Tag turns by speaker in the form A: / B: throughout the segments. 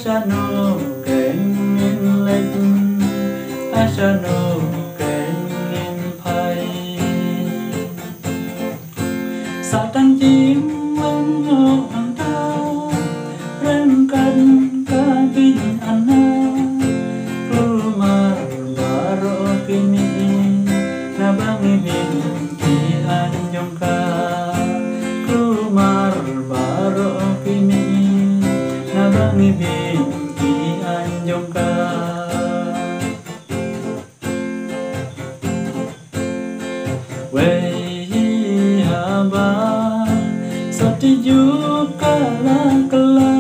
A: Asano keng in lek Asano keng in pai sa tan chim lên ngô hàng ta rem kan ka bin anna kumar baro kini na bangi bin ki anjong ka kumar baro kini na bangi bin ki anjong ka wei haba sati juka la kala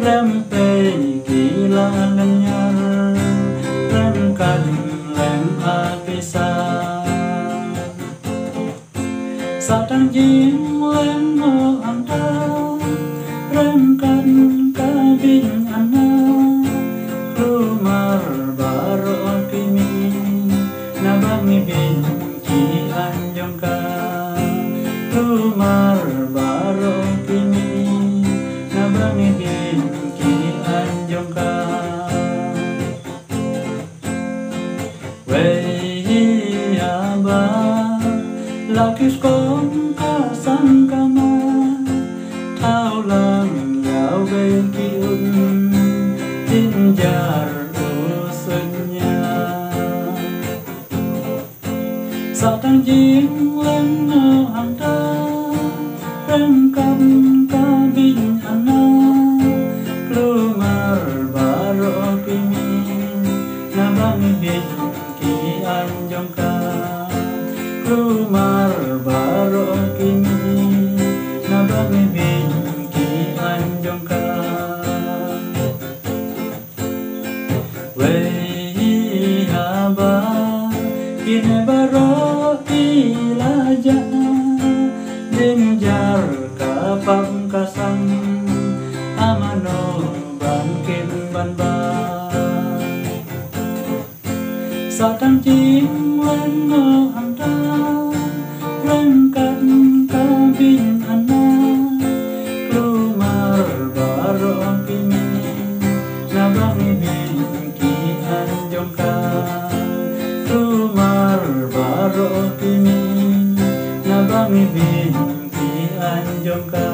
A: rempe gila nanyar remkan lem apisa satang jim lem no anta remkan kabin ana kumar baro kimi nabami bin ki anjong ka kumar baro kimi nabami bin ki anjong ka wei haba lakis kong ka sangkama thao lang yao bên ki tin jar usunya satang jing lên ngô hàng ta rem kam ka bin anna kumar baro kimi nabami bin ki anjong ka kumar baro kimi nabami bin ki anjong ka wei haba kine baro ilaja dinjar ka pangkasang amano bangkin banba satang chim lên ngô hàng ta rengkan kabin anna kumar baro kimi nabami bin ki anjong ka kumar baro kimi nabami bin ki anjong ka